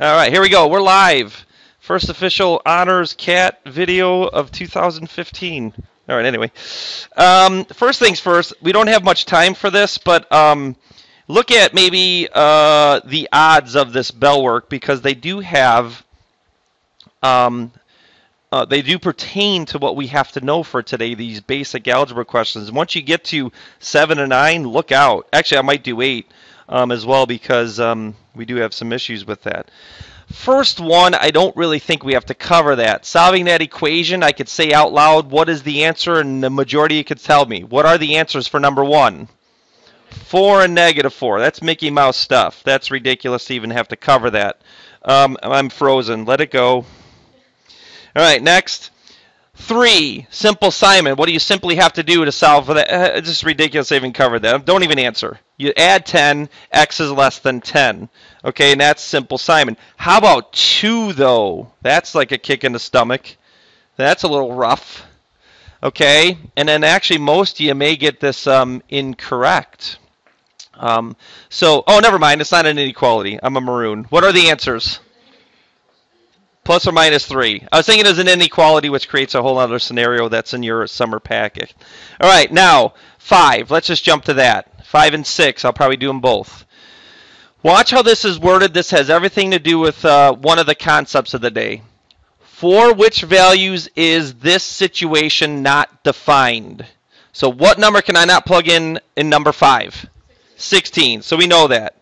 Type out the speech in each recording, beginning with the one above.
All right, here we go. We're live. First official honors cat video of 2015. All right, anyway. First things first, we don't have much time for this, but look at maybe the odds of this bell work because they do have, they do pertain to what we have to know for today, these basic algebra questions. Once you get to 7 and 9, look out. Actually, I might do 8 as well because we do have some issues with that. First one, I don't really think we have to cover that. Solving that equation, I could say out loud, what is the answer? And the majority could tell me. What are the answers for number 1? 4 and -4. That's Mickey Mouse stuff. That's ridiculous to even have to cover that. I'm frozen. Let it go. All right, next. 3, Simple Simon. What do you simply have to do to solve for that? It's just ridiculous to even cover that. Don't even answer. You add 10, x is less than 10. Okay, and that's Simple Simon. How about 2, though? That's like a kick in the stomach. That's a little rough. Okay, and then actually most of you may get this incorrect. Oh, never mind. It's not an inequality. I'm a maroon. What are the answers? Plus or minus 3. I was thinking it was an inequality, which creates a whole other scenario that's in your summer packet. All right, now 5. Let's just jump to that. 5 and 6. I'll probably do them both. Watch how this is worded. This has everything to do with one of the concepts of the day. For which values is this situation not defined? So what number can I not plug in number 5? 16. So we know that.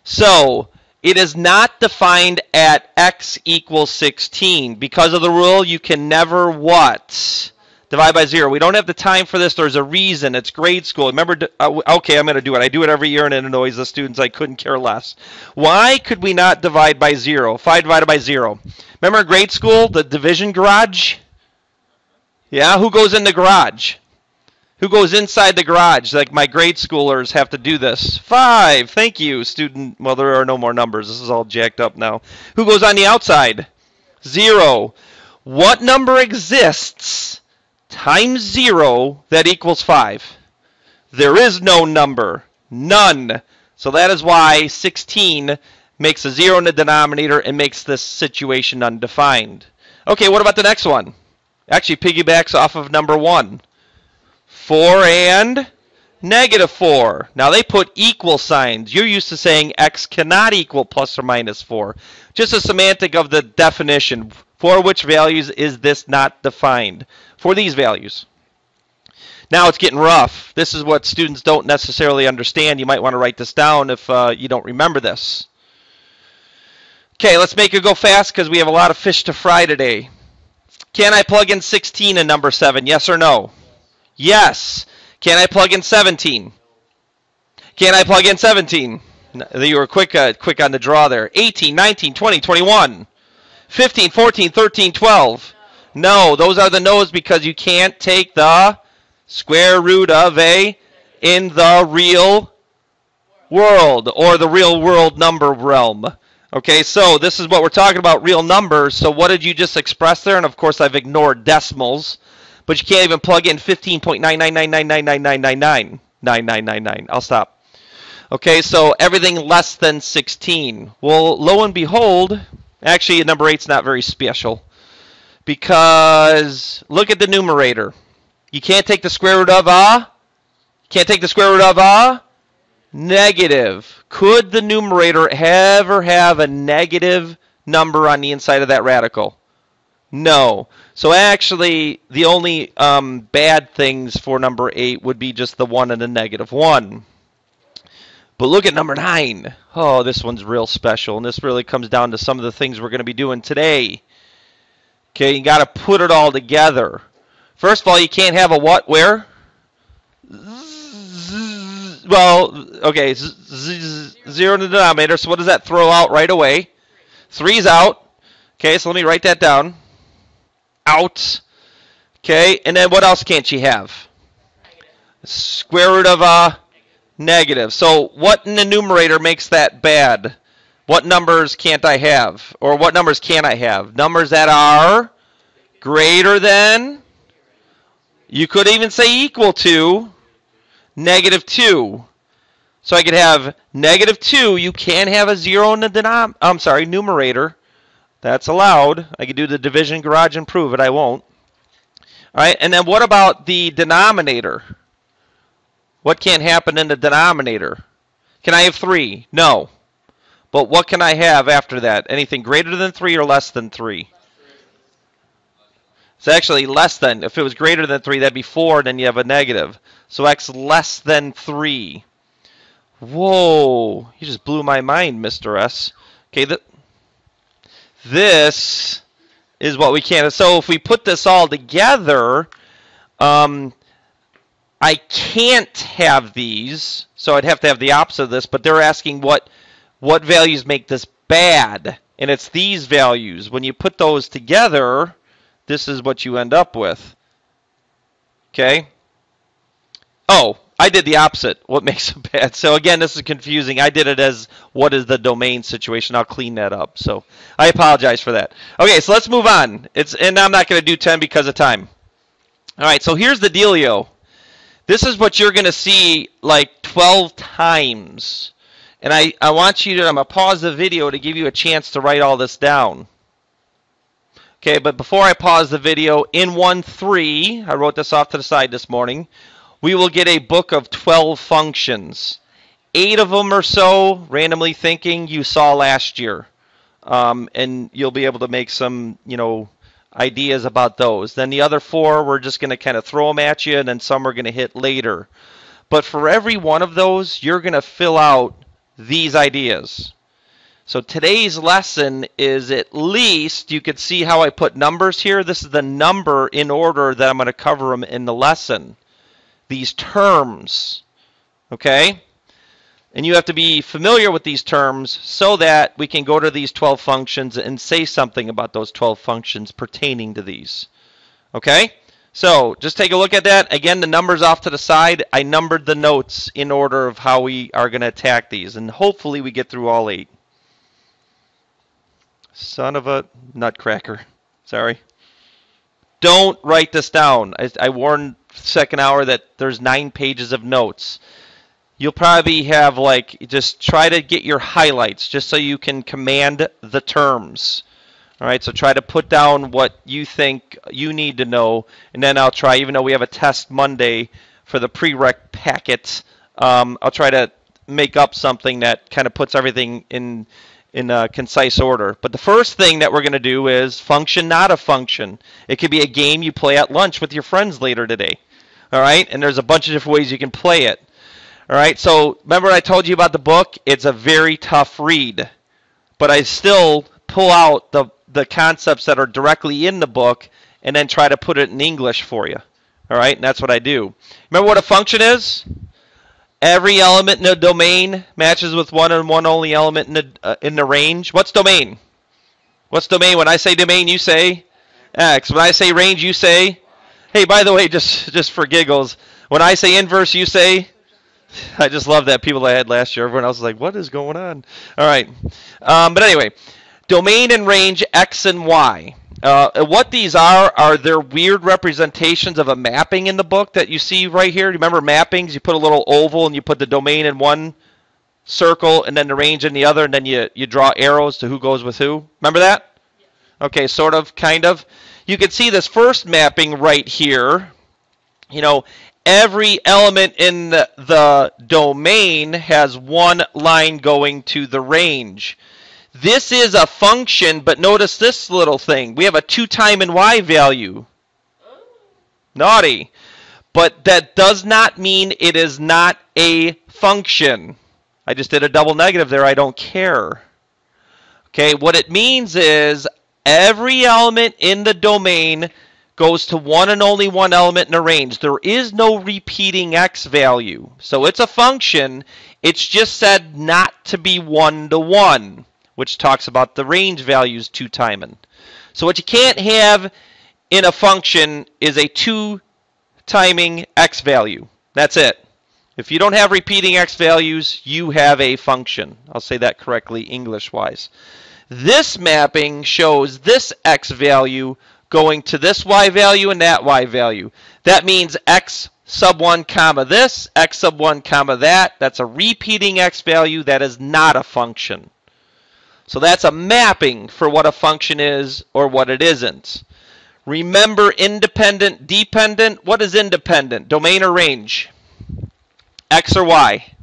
So it is not defined at x equals 16. Because of the rule, you can never what? Divide by 0. We don't have the time for this. There's a reason. It's grade school. Remember, okay, I'm going to do it. I do it every year, and it annoys the students. I couldn't care less. Why could we not divide by 0? 5 divided by 0. Remember in grade school, the division garage? Yeah, who goes in the garage? Who goes inside the garage? Like my grade schoolers have to do this. 5. Thank you, student. Well, there are no more numbers. This is all jacked up now. Who goes on the outside? 0. What number exists times 0 that equals 5? There is no number. None. So that is why 16 makes a 0 in the denominator and makes this situation undefined. Okay, what about the next one? Actually piggybacks off of number 1. 4 and -4. Now they put equal signs. You're used to saying x cannot equal plus or minus 4. Just a semantic of the definition. For which values is this not defined? For these values. Now it's getting rough. This is what students don't necessarily understand. You might want to write this down if you don't remember this. Okay, let's make it go fast because we have a lot of fish to fry today. Can I plug in 16 in number 7? Yes or no? Yes. Can I plug in 17? Can I plug in 17? You were quick on the draw there. 18, 19, 20, 21. 15, 14, 13, 12. No, those are the no's because you can't take the square root of a in the real world or the real world number realm. Okay, so this is what we're talking about, real numbers. So what did you just express there? And of course I've ignored decimals. But you can't even plug in 15.999999999. I'll stop. Okay, so everything less than 16. Well, lo and behold, actually number 8's not very special. Because look at the numerator. You can't take the square root of a. Can't take the square root of a negative. Could the numerator ever have a negative number on the inside of that radical? No. So actually, the only bad things for number 8 would be just the 1 and the -1. But look at number 9. Oh, this one's real special. And this really comes down to some of the things we're going to be doing today. Okay, you got to put it all together. First of all, you can't have a what, where? Well, okay, 0 in the denominator. So what does that throw out right away? 3's out. Okay, so let me write that down. Out. Okay, and then what else can't you have? Square root of a negative. So what in the numerator makes that bad? What numbers can't I have? Or what numbers can I have? Numbers that are greater than, you could even say equal to, -2. So I could have -2. You can have a 0 in the numerator. That's allowed. I could do the division garage and prove it. I won't. All right, and then what about the denominator? What can't happen in the denominator? Can I have 3? No. But what can I have after that? Anything greater than 3 or less than 3? It's actually less than. If it was greater than 3, that'd be 4, then you have a negative. So x less than 3. Whoa, you just blew my mind, Mr. S. Okay, this is what we can't. So if we put this all together, I can't have these, so I'd have to have the opposite of this, but they're asking what values make this bad, and it's these values. When you put those together, this is what you end up with. Okay? Oh, I did the opposite. What makes it bad? So again, this is confusing. I did it as what is the domain situation. I'll clean that up. So I apologize for that. Okay, so let's move on. And I'm not going to do 10 because of time. All right, so here's the dealio. This is what you're going to see like 12 times. And I want you to, I'm going to pause the video to give you a chance to write all this down. Okay, but before I pause the video, in 1.3, I wrote this off to the side this morning, we will get a book of 12 functions. 8 of them or so, randomly thinking, you saw last year. And you'll be able to make some, ideas about those. Then the other 4, we're just going to kind of throw them at you, and then some we're going to hit later. But for every one of those, you're going to fill out these ideas. So today's lesson is at least, you could see how I put numbers here. This is the number in order that I'm going to cover them in the lesson. These terms, okay? And you have to be familiar with these terms so that we can go to these 12 functions and say something about those 12 functions pertaining to these. Okay? So just take a look at that. Again, the numbers off to the side. I numbered the notes in order of how we are going to attack these. And hopefully we get through all 8. Son of a nutcracker. Sorry. Don't write this down. I warned second hour that there's 9 pages of notes. You'll probably have just try to get your highlights just so you can command the terms. All right, so try to put down what you think you need to know, and then I'll try, even though we have a test Monday for the prereq packet, I'll try to make up something that kind of puts everything in a concise order. But the first thing that we're going to do is function, not a function. It could be a game you play at lunch with your friends later today. All right, and there's a bunch of different ways you can play it. All right, so remember I told you about the book? It's a very tough read, but I still pull out the concepts that are directly in the book and then try to put it in English for you. All right, and that's what I do. Remember what a function is? Every element in a domain matches with one and one only element in the range. What's domain? What's domain? When I say domain, you say X. When I say range, you say. Hey, by the way, just for giggles, when I say inverse, you say. I just love that. People I had last year, everyone else was like, what is going on? All right. But anyway, domain and range, X and Y. What these are they're weird representations of a mapping in the book that you see right here. Remember mappings? You put a little oval and you put the domain in one circle and then the range in the other, and then you draw arrows to who goes with who. Remember that? Okay, sort of, kind of. You can see this first mapping right here. Every element in the domain has one line going to the range. This is a function, but notice this little thing. We have a 2 time and y value. Naughty. But that does not mean it is not a function. I just did a double negative there. I don't care. Okay, what it means is every element in the domain goes to one and only one element in a range. There is no repeating x value. So it's a function. It's just said not to be 1-to-1, which talks about the range values 2 timing. So what you can't have in a function is a 2 timing x value. That's it. If you don't have repeating x values, you have a function. I'll say that correctly English-wise. This mapping shows this x value going to this y value and that y value. That means x sub 1 comma this, x sub 1 comma that. That's a repeating x value. That is not a function. So that's a mapping for what a function is or what it isn't. Remember independent, dependent. What is independent? Domain or range? X or Y?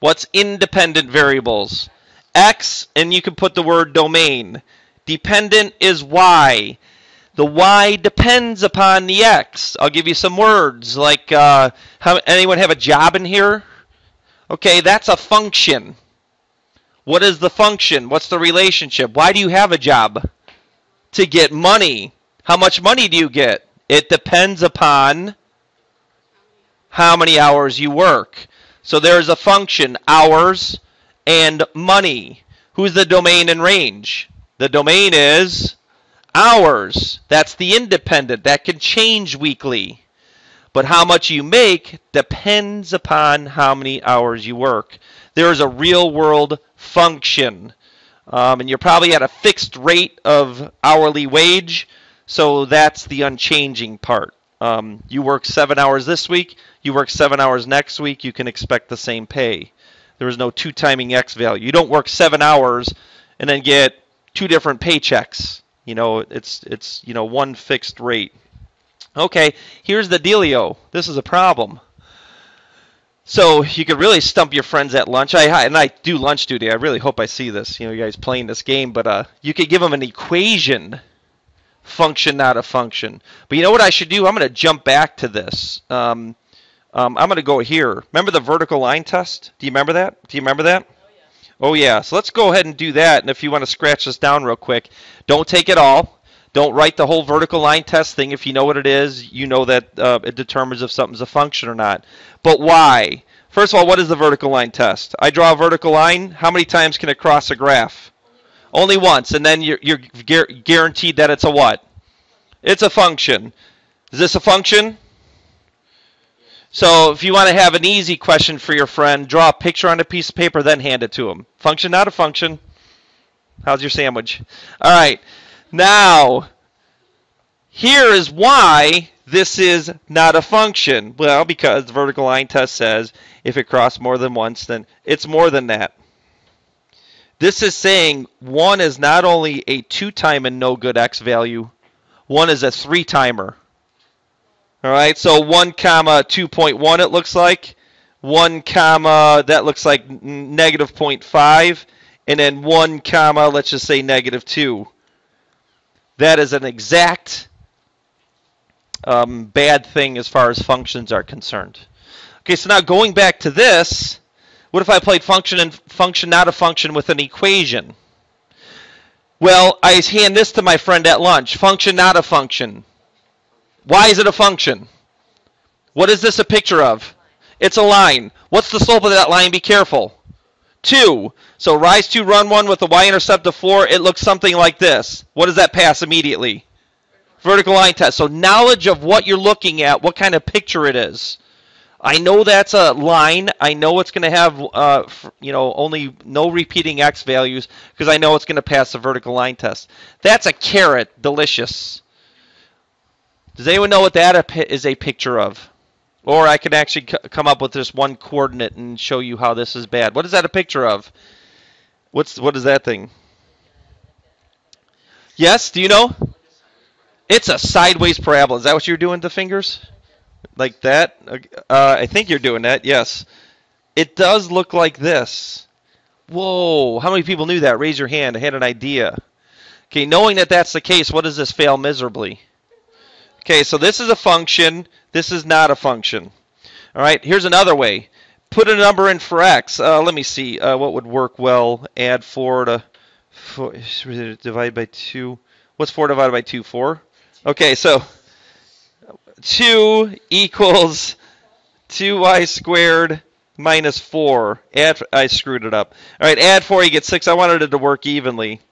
What's independent variables? X, and you can put the word domain. Dependent is Y. The Y depends upon the X. I'll give you some words like, anyone have a job in here? Okay, that's a function. What is the function? What's the relationship? Why do you have a job? To get money. How much money do you get? It depends upon how many hours you work. So there's a function, hours and money. Who's the domain and range? The domain is hours. That's the independent. That can change weekly. But how much you make depends upon how many hours you work. There is a real world function. And you're probably at a fixed rate of hourly wage. So that's the unchanging part. You work 7 hours this week, you work 7 hours next week, you can expect the same pay. There is no two timing X value. You don't work 7 hours and then get two different paychecks. It's one fixed rate. Okay, here's the dealio. This is a problem. So you could really stump your friends at lunch. I do lunch duty. I really hope I see this. You guys playing this game, but you could give them an equation. Function, not a function. But you know what I should do? I'm going to jump back to this. I'm going to go here. Remember the vertical line test? Do you remember that? Oh, yeah. So let's go ahead and do that. And if you want to scratch this down real quick, don't take it all. Don't write the whole vertical line test thing. If you know what it is, you know that it determines if something's a function or not. But why? First of all, what is the vertical line test? I draw a vertical line. How many times can it cross a graph? Only once, and then you're guaranteed that it's a what? It's a function. Is this a function? So if you want to have an easy question for your friend, draw a picture on a piece of paper, then hand it to him. Function, not a function. How's your sandwich? All right. Now, here is why this is not a function. Well, because the vertical line test says if it crosses more than once, then it's more than that. This is saying 1 is not only a 2-time and no good X value, 1 is a 3-timer. All right, so 1 comma 2.1 it looks like. 1 comma, that looks like negative 0.5. And then 1 comma, let's just say negative 2. That is an exact bad thing as far as functions are concerned. Okay, so now going back to this, what if I played function and function, not a function, with an equation? Well, I hand this to my friend at lunch. Function, not a function. Why is it a function? What is this a picture of? It's a line. What's the slope of that line? Be careful. 2. So rise 2, run 1 with a y-intercept of 4. It looks something like this. What does that pass immediately? Vertical line test. So knowledge of what you're looking at, what kind of picture it is. I know that's a line. I know it's going to have, only no repeating X values because I know it's going to pass the vertical line test. That's a carrot. Delicious. Does anyone know what that is a picture of? Or I can actually come up with just one coordinate and show you how this is bad. What is that a picture of? What is that thing? Yes, do you know? It's a sideways parabola. Is that what you're doing with the fingers? Like that? I think you're doing that, yes. It does look like this. Whoa, how many people knew that? Raise your hand. I had an idea. Okay, knowing that that's the case, what does this fail miserably? Okay, so this is a function. This is not a function. All right, here's another way. Put a number in for x. Let me see. What would work well? Add 4 to 4, divide by 2. What's 4 divided by 2? 4? Okay, so 2 equals 2y squared minus 4. I screwed it up. All right, add 4, you get 6. I wanted it to work evenly.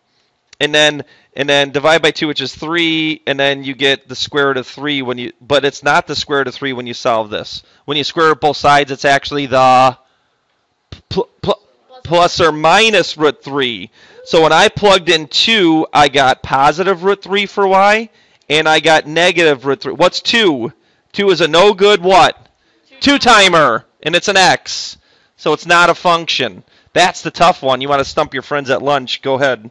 And then divide by 2, which is 3, and then you get the square root of 3 but it's not the square root of 3 when you solve this. When you square root both sides, it's actually the plus or minus root 3. So when I plugged in 2, I got positive root 3 for y, and I got negative root 3. What's 2? 2 is a no good what? Two-timer, and it's an x. So it's not a function. That's the tough one. You want to stump your friends at lunch. Go ahead.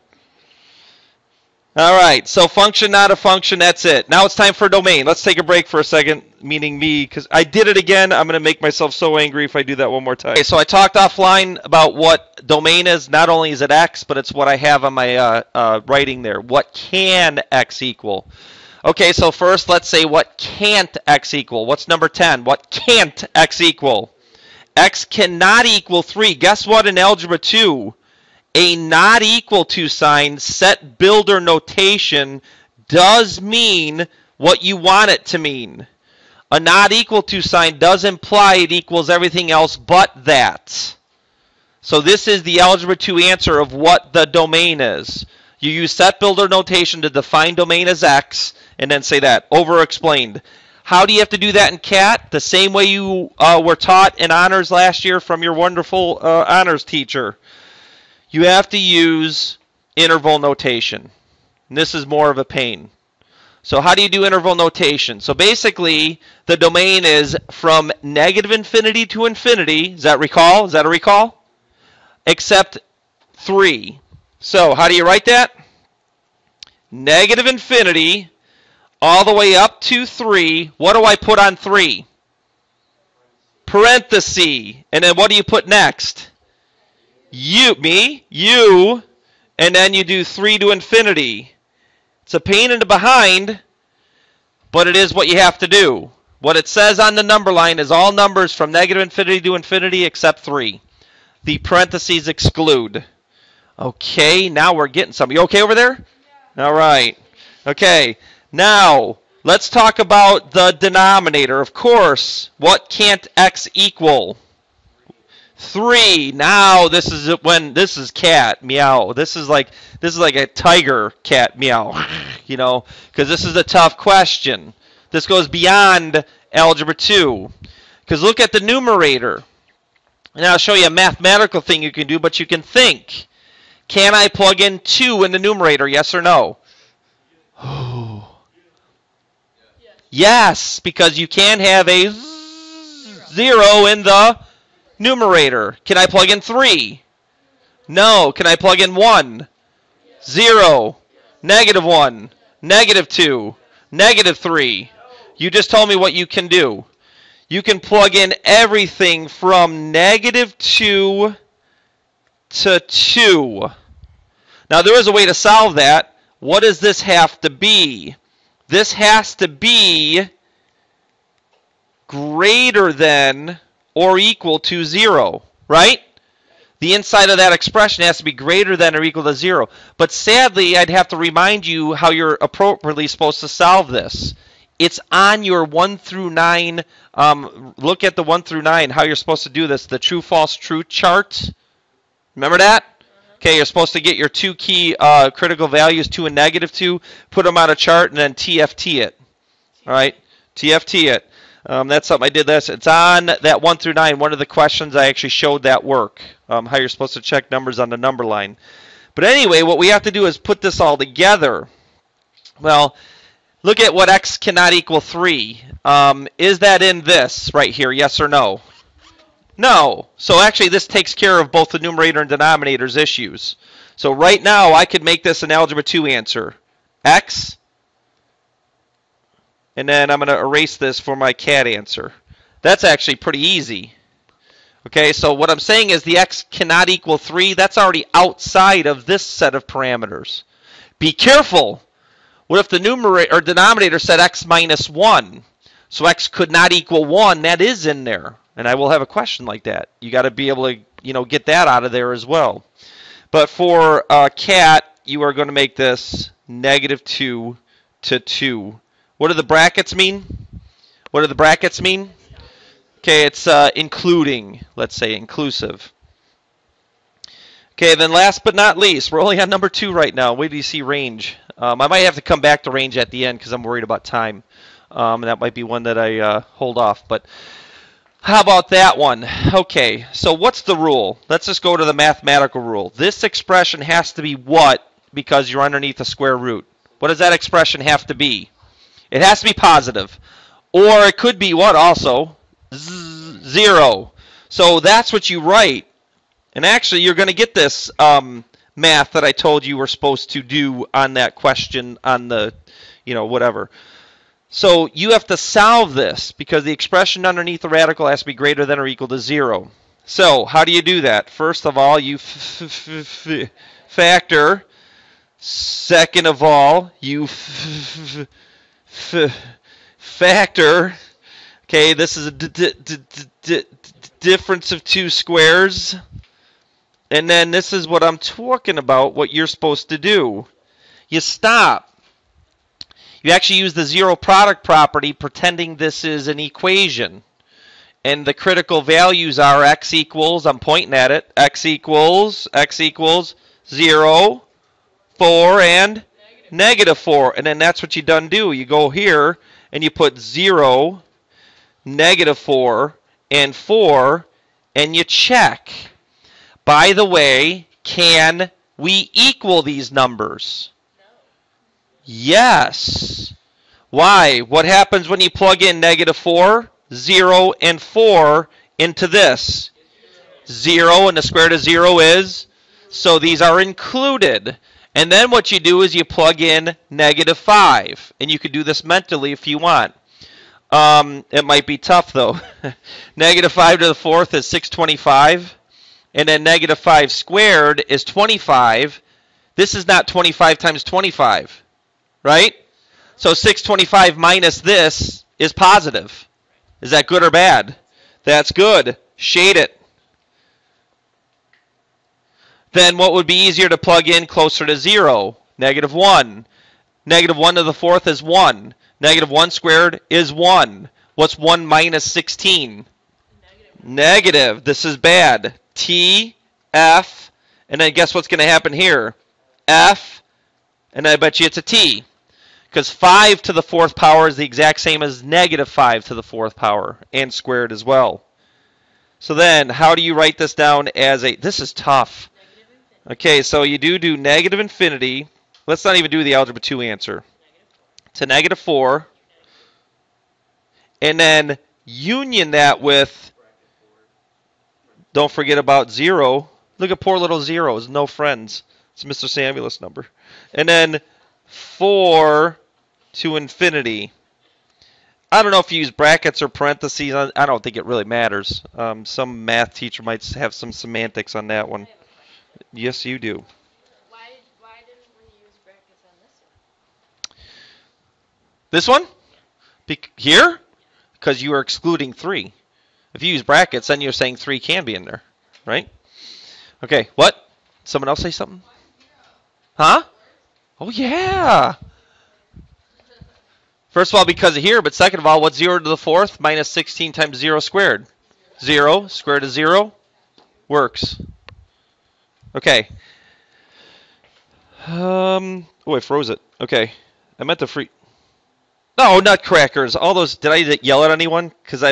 All right, so function, not a function, that's it. Now it's time for domain. Let's take a break for a second, meaning me, because I did it again. I'm going to make myself so angry if I do that one more time. Okay, so I talked offline about what domain is. Not only is it x, but it's what I have on my writing there. What can x equal? Okay, so first let's say what can't x equal. What's number 10? What can't x equal? X cannot equal 3. Guess what in Algebra 2? A not equal to sign, set builder notation, does mean what you want it to mean. A not equal to sign does imply it equals everything else but that. So this is the Algebra 2 answer of what the domain is. You use set builder notation to define domain as x, and then say that. Over-explained. How do you have to do that in CAT? The same way you were taught in honors last year from your wonderful honors teacher. You have to use interval notation. And this is more of a pain. So how do you do interval notation? So basically, the domain is from negative infinity to infinity. Does that recall? Is that a recall? Except 3. So how do you write that? Negative infinity all the way up to 3. What do I put on 3? Parenthesis. And then what do you put next? You, and then you do 3 to infinity. It's a pain in the behind, but it is what you have to do. What it says on the number line is all numbers from negative infinity to infinity except 3. The parentheses exclude. Okay, now we're getting some. You okay over there? Yeah. All right. Okay, now let's talk about the denominator. Of course, what can't x equal? 3. Now this is when this is cat meow. This is like a tiger cat meow, you know, because this is a tough question. This goes beyond Algebra 2. Because look at the numerator. And I'll show you a mathematical thing you can do, but you can think. Can I plug in 2 in the numerator? Yes or no? Yes, because you can have a 0 in the numerator. Can I plug in 3? No. Can I plug in 1? 0. Negative 1. Negative 2. Negative 3. You just told me what you can do. You can plug in everything from negative 2 to 2. Now there is a way to solve that. What does this have to be? This has to be greater than or equal to 0, right? The inside of that expression has to be greater than or equal to 0. But sadly, I'd have to remind you how you're appropriately supposed to solve this. It's on your 1 through 9, look at the 1 through 9, how you're supposed to do this, the true, false, true chart. Remember that? Okay, you're supposed to get your 2 key critical values, 2 and negative 2, put them on a chart, and then TFT it. All right, TFT it. That's something I did this. It's on that 1 through 9. One of the questions I actually showed that work, how you're supposed to check numbers on the number line. But anyway, what we have to do is put this all together. Well, look at what x cannot equal 3. Is that in this right here, yes or no? No. So actually this takes care of both the numerator and denominator's issues. So right now I could make this an Algebra 2 answer. X, and then I'm going to erase this for my CAT answer. That's actually pretty easy. Okay, so what I'm saying is the x cannot equal 3. That's already outside of this set of parameters. Be careful. What if the numerator or denominator said x minus 1? So x could not equal 1. That is in there. And I will have a question like that. You got to be able to, get that out of there as well. But for CAT, you are going to make this negative 2 to 2. What do the brackets mean? What do the brackets mean? Okay, it's including, let's say, inclusive. Okay, then last but not least, we're only on number 2 right now. Wait till you see range. I might have to come back to range at the end because I'm worried about time. And that might be one that I hold off. But how about that one? Okay, so what's the rule? Let's just go to the mathematical rule. This expression has to be what because you're underneath a square root? What does that expression have to be? It has to be positive. Or it could be what also? 0. So that's what you write. And actually, you're going to get this math that I told you were supposed to do on that question on the, whatever. So you have to solve this because the expression underneath the radical has to be greater than or equal to 0. So how do you do that? First of all, you factor. Second of all, you factor. Okay, this is a difference of two squares. And then this is what I'm talking about, what you're supposed to do. You stop. You actually use the zero product property pretending this is an equation. And the critical values are x equals, I'm pointing at it, x equals 0, 4, and negative 4. And then that's what you done do. You go here and you put 0, negative 4, and 4, and you check. By the way, can we equal these numbers? Yes. Why? What happens when you plug in negative 4, 0, and 4 into this? 0, and the square root of 0 is? So these are included. And then what you do is you plug in negative 5. And you could do this mentally if you want. It might be tough, though. Negative 5 to the 4th is 625. And then negative 5 squared is 25. This is not 25 times 25. Right? So 625 minus this is positive. Is that good or bad? That's good. Shade it. Then what would be easier to plug in closer to 0? Negative 1. Negative 1 to the 4th is 1. Negative 1 squared is 1. What's 1 minus 16? Negative. This is bad. T, F, and then guess what's going to happen here? F, and I bet you it's a T. Because 5 to the 4th power is the exact same as negative 5 to the 4th power, and squared as well. So then, how do you write this down as a... This is tough. Okay, so you do negative infinity. Let's not even do the Algebra 2 answer. To negative 4. And then union that with... Don't forget about 0. Look at poor little 0. There's no friends. It's Mr. Samuel's number. And then 4 to infinity. I don't know if you use brackets or parentheses. I don't think it really matters. Some math teacher might have some semantics on that one. Yes, you do. Why didn't we use brackets on this one? This one? Here? Because you are excluding 3. If you use brackets, then you're saying 3 can be in there, right? Okay, what? Someone else say something? Huh? Oh, yeah. First of all, because of here, but second of all, what's 0 to the 4th minus 16 times 0 squared? 0. Square root of 0 works. Okay. Oh, I froze it. Okay. I meant to free... No, nutcrackers. All those... Did I yell at anyone? Because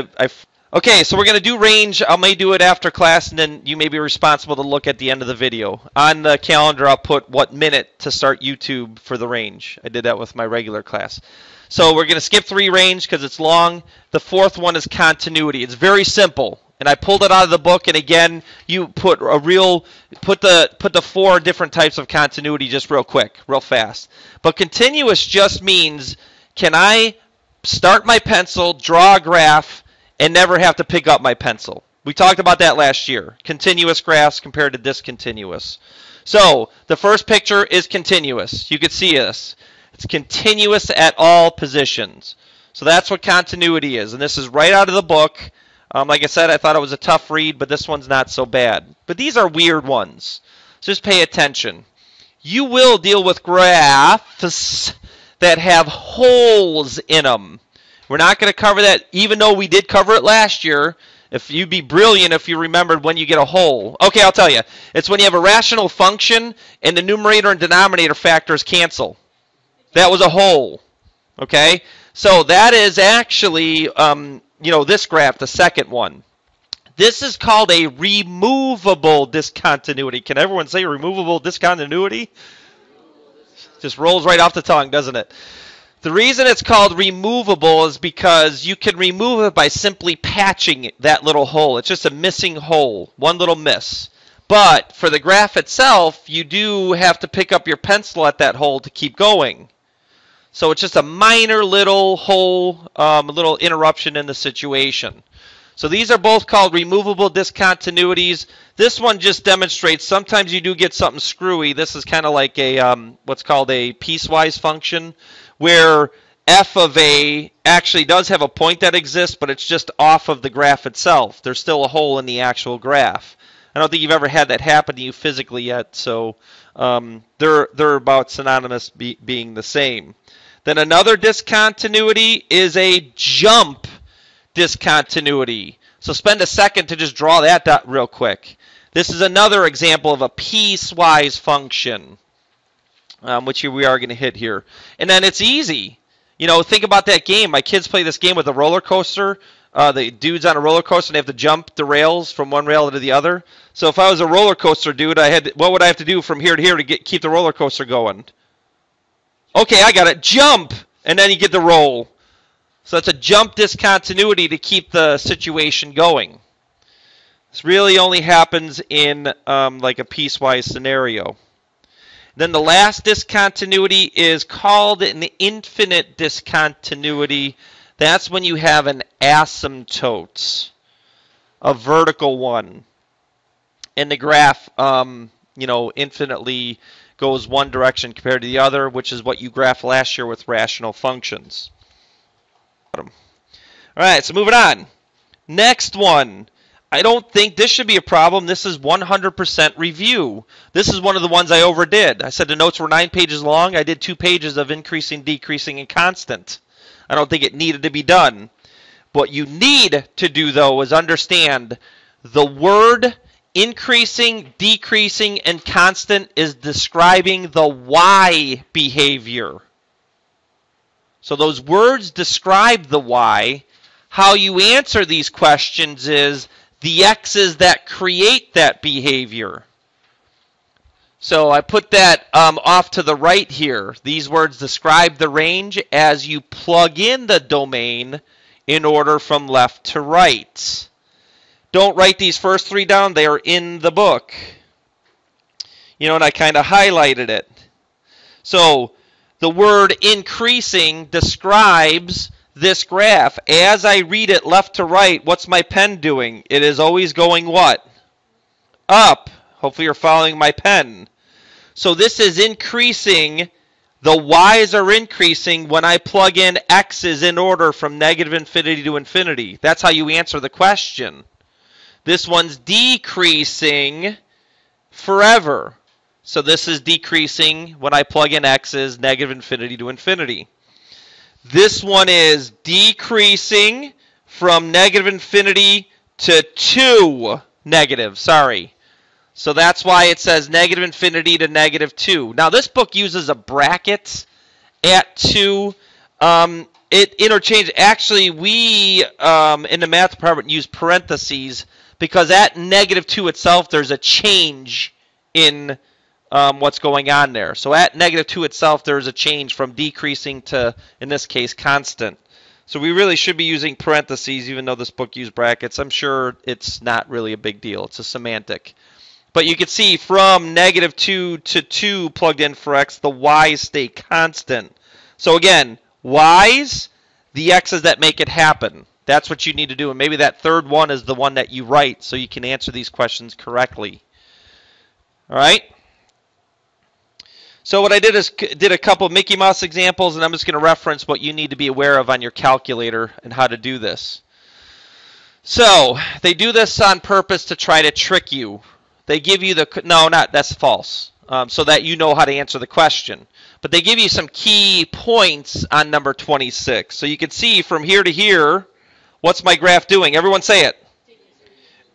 Okay, so we're going to do range. I may do it after class, and then you may be responsible to look at the end of the video. On the calendar, I'll put what minute to start YouTube for the range. I did that with my regular class. So we're going to skip 3 range because it's long. The 4th one is continuity. It's very simple. And I pulled it out of the book, and again, you put the 4 different types of continuity just real quick, real fast. But continuous just means, can I start my pencil, draw a graph, and never have to pick up my pencil? We talked about that last year. Continuous graphs compared to discontinuous. So the first picture is continuous. You can see this. It's continuous at all positions. So that's what continuity is. And this is right out of the book. Like I said, I thought it was a tough read, but this one's not so bad. But these are weird ones. So just pay attention. You will deal with graphs that have holes in them. We're not going to cover that, even though we did cover it last year. If you'd be brilliant if you remembered when you get a hole. Okay, I'll tell you. It's when you have a rational function and the numerator and denominator factors cancel. That was a hole. Okay? So that is actually, this graph, the second one. This is called a removable discontinuity. Can everyone say removable discontinuity? Just rolls right off the tongue, doesn't it? The reason it's called removable is because you can remove it by simply patching that little hole. It's just a missing hole, one little miss. But for the graph itself, you do have to pick up your pencil at that hole to keep going. So it's just a minor little hole, a little interruption in the situation. So these are both called removable discontinuities. This one just demonstrates sometimes you do get something screwy. This is kind of like a what's called a piecewise function, where f of a actually does have a point that exists, but it's just off of the graph itself. There's still a hole in the actual graph. I don't think you've ever had that happen to you physically yet, so they're about synonymous being the same. Then another discontinuity is a jump discontinuity. So spend a second to just draw that dot real quick. This is another example of a piecewise function, which we are going to hit here. And then it's easy. You know, think about that game. My kids play this game with a roller coaster. The dude's on a roller coaster and they have to jump the rails from one rail to the other. So if I was a roller coaster dude, what would I have to do from here to here to keep the roller coaster going? Okay, I got it. Jump! And then you get the roll. So that's a jump discontinuity to keep the situation going. This really only happens in like a piecewise scenario. Then the last discontinuity is called an infinite discontinuity. That's when you have an asymptote, a vertical one. And the graph, infinitely goes one direction compared to the other, which is what you graphed last year with rational functions. All right, so moving on. Next one. I don't think this should be a problem. This is 100% review. This is one of the ones I overdid. I said the notes were 9 pages long. I did 2 pages of increasing, decreasing, and constant. I don't think it needed to be done. What you need to do, though, is understand the word increasing, decreasing, and constant is describing the y behavior. So those words describe the y. How you answer these questions is the x's that create that behavior. So I put that off to the right here. These words describe the range as you plug in the domain in order from left to right. Don't write these first 3 down. They are in the book. And I kind of highlighted it. So the word increasing describes this graph. As I read it left to right, what's my pen doing? It is always going what? Up. Hopefully you're following my pen. So this is increasing. The y's are increasing when I plug in x's in order from negative infinity to infinity. That's how you answer the question. This one's decreasing forever. So this is decreasing when I plug in x's, negative infinity to infinity. This one is decreasing from negative infinity to 2 negative. So that's why it says negative infinity to negative 2. Now this book uses a bracket at 2. It interchanges. Actually, we in the math department use parentheses because at negative 2 itself, there's a change in what's going on there. So at negative 2 itself, there's a change from decreasing to, in this case, constant. So we really should be using parentheses, even though this book used brackets. I'm sure it's not really a big deal. It's a semantic. But you can see from negative 2 to 2 plugged in for x, the y's stay constant. So again, y's, the x's that make it happen. That's what you need to do. And maybe that third one is the one that you write so you can answer these questions correctly. All right? So what I did is did a couple Mickey Mouse examples, and I'm just going to reference what you need to be aware of on your calculator and how to do this. So they do this on purpose to try to trick you. They give you that's false, so that you know how to answer the question. But they give you some key points on number 26. So you can see from here to here, what's my graph doing? Everyone say it.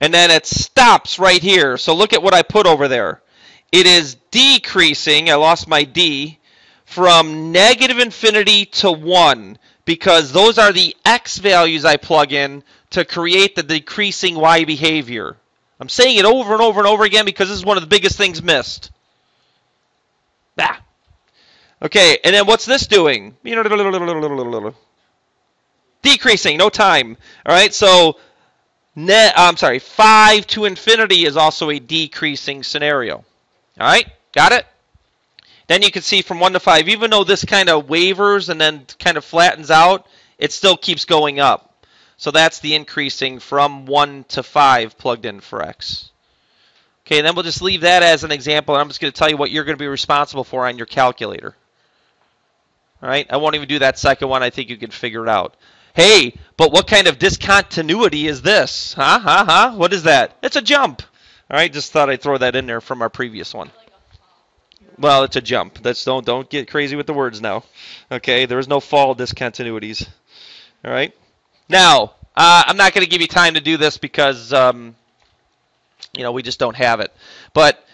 And then it stops right here. So look at what I put over there. It is decreasing, I lost my D, from negative infinity to 1, because those are the x values I plug in to create the decreasing y behavior. I'm saying it over and over and over again because this is one of the biggest things missed. Okay, and then what's this doing? Decreasing, no time. All right, so 5 to infinity is also a decreasing scenario. All right, got it? Then you can see from 1 to 5, even though this kind of wavers and then kind of flattens out, it still keeps going up. So that's the increasing from 1 to 5 plugged in for x. Okay, then we'll just leave that as an example, and I'm just going to tell you what you're going to be responsible for on your calculator. All right, I won't even do that second one. I think you can figure it out. Hey, but what kind of discontinuity is this? What is that? It's a jump. All right, just thought I'd throw that in there from our previous one. Well, it's a jump. Don't get crazy with the words now. Okay, there is no fall discontinuities. All right. Now, I'm not going to give you time to do this because we just don't have it. But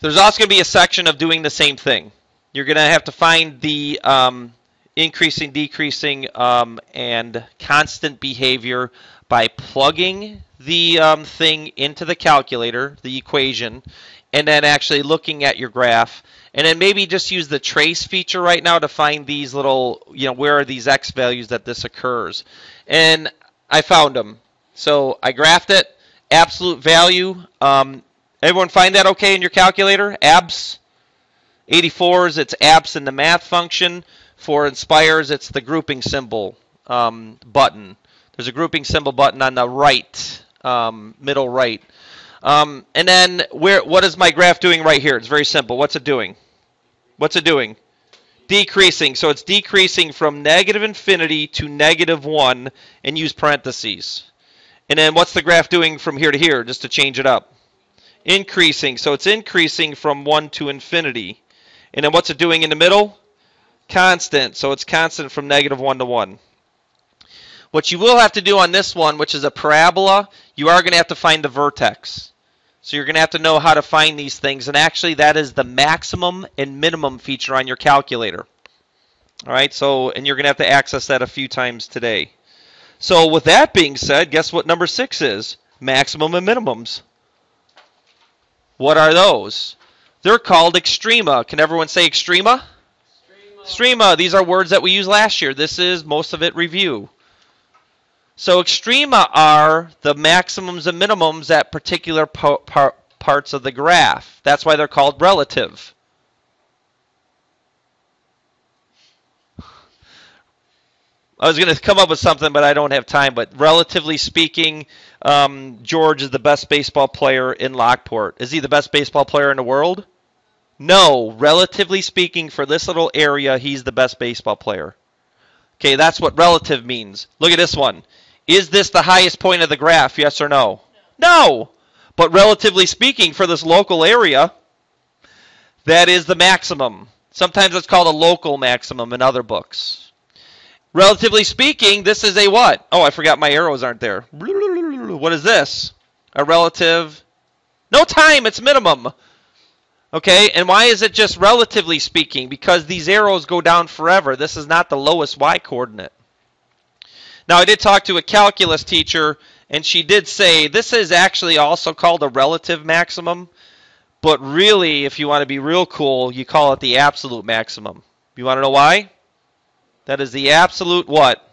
there's also going to be a section of doing the same thing. You're going to have to find the increasing, decreasing, and constant behavior by plugging the thing into the calculator, the equation, and then actually looking at your graph. And then maybe just use the trace feature right now to find these little, where are these x values that this occurs. And I found them. So I graphed it. Absolute value. Everyone find that okay in your calculator? Abs. 84s, it's abs in the math function. For inspires, it's the grouping symbol button. There's a grouping symbol button on the right, middle right. And then what is my graph doing right here? It's very simple. What's it doing? What's it doing? Decreasing. So it's decreasing from negative infinity to negative 1 and use parentheses. And then what's the graph doing from here to here, just to change it up? Increasing. So it's increasing from 1 to infinity. And then what's it doing in the middle? Constant. So it's constant from negative 1 to 1. What you will have to do on this one, which is a parabola, you are going to have to find the vertex. So you're going to have to know how to find these things. And actually, that is the maximum and minimum feature on your calculator. All right, and you're going to have to access that a few times today. So with that being said, guess what number 6 is? Maximum and minimums. What are those? They're called extrema. Can everyone say extrema? Extrema. These are words that we used last year. This is most of it review. So extrema are the maximums and minimums at particular parts of the graph. That's why they're called relative. I was going to come up with something, but I don't have time. But relatively speaking, George is the best baseball player in Lockport. Is he the best baseball player in the world? No. Relatively speaking, for this little area, he's the best baseball player. Okay, that's what relative means. Look at this one. Is this the highest point of the graph, yes or no? No. But relatively speaking, for this local area, that is the maximum. Sometimes it's called a local maximum in other books. Relatively speaking, this is a what? Oh, I forgot my arrows aren't there. What is this? A relative. No time, it's minimum. Okay, and why is it just relatively speaking? Because these arrows go down forever. This is not the lowest y coordinate. Now, I did talk to a calculus teacher, and she did say this is actually also called a relative maximum. But really, if you want to be real cool, you call it the absolute maximum. You want to know why? That is the absolute what?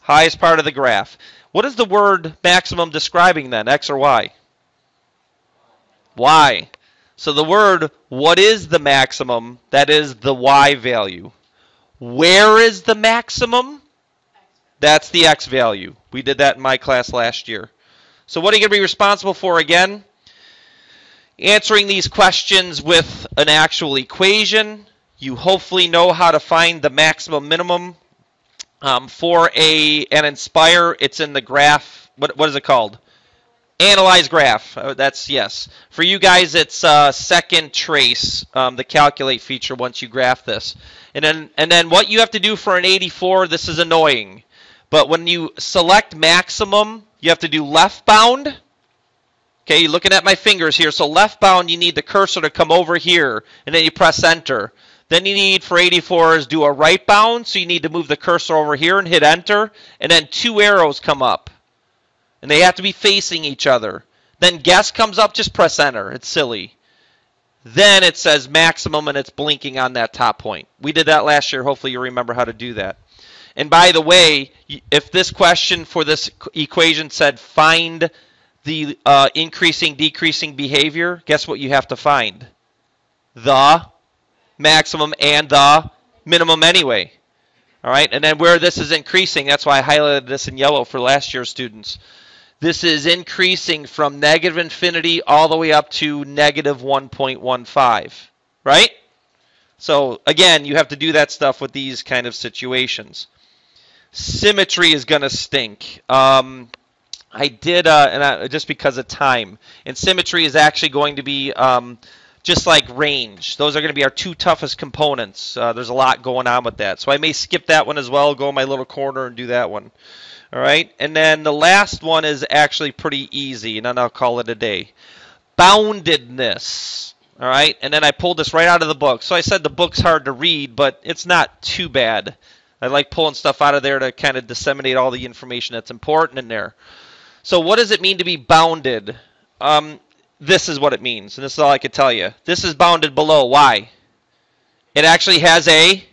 Highest part of the graph. What is the word maximum describing then, x or y? Y. So the word, what is the maximum? That is the y value. Where is the maximum? That's the x value. We did that in my class last year. So what are you going to be responsible for again? Answering these questions with an actual equation. You hopefully know how to find the maximum minimum. For an Inspire, it's in the graph. What is it called? Analyze graph. That's yes. For you guys, it's second trace, the calculate feature once you graph this. And then what you have to do for an 84, this is annoying. But when you select maximum, you have to do left bound. Okay, you're looking at my fingers here. So left bound, you need the cursor to come over here, and then you press enter. Then you need, for 84s, do a right bound. So you need to move the cursor over here and hit enter. And then 2 arrows come up. And they have to be facing each other. Then guess comes up, just press enter. It's silly. Then it says maximum, and it's blinking on that top point. We did that last year. Hopefully you remember how to do that. And by the way, if this question for this equation said find the increasing, decreasing behavior, guess what you have to find? The maximum and the minimum anyway. All right, and then where this is increasing, that's why I highlighted this in yellow for last year's students. This is increasing from negative infinity all the way up to negative 1.15, right? So again, you have to do that stuff with these kind of situations. Symmetry is going to stink. I did, just because of time. And symmetry is actually going to be just like range. Those are going to be our two toughest components. There's a lot going on with that. So I may skip that one as well, go in my little corner and do that one. All right, and then the last one is actually pretty easy, and then I'll call it a day. Boundedness. All right, and then I pulled this right out of the book. So I said the book's hard to read, but it's not too bad. I like pulling stuff out of there to kind of disseminate all the information that's important in there. So what does it mean to be bounded? This is what it means, and this is all I could tell you. This is bounded below. Why? It actually has a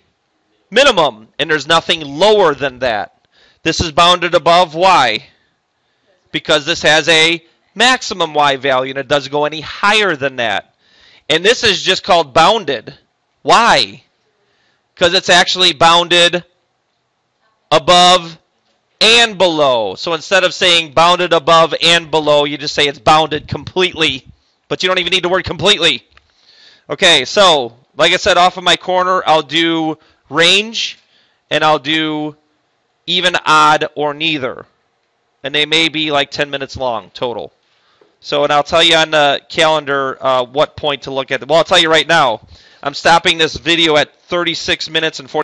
minimum, and there's nothing lower than that. This is bounded above. Why? Because this has a maximum y value, and it doesn't go any higher than that. And this is just called bounded. Why? Because it's actually bounded above and below. So instead of saying bounded above and below, you just say it's bounded completely. But you don't even need the word completely. Okay, so like I said, off of my corner, I'll do range, and I'll do even, odd, or neither. And they may be like 10 minutes long total. So, and I'll tell you on the calendar what point to look at. Well, I'll tell you right now. I'm stopping this video at 36 minutes and 40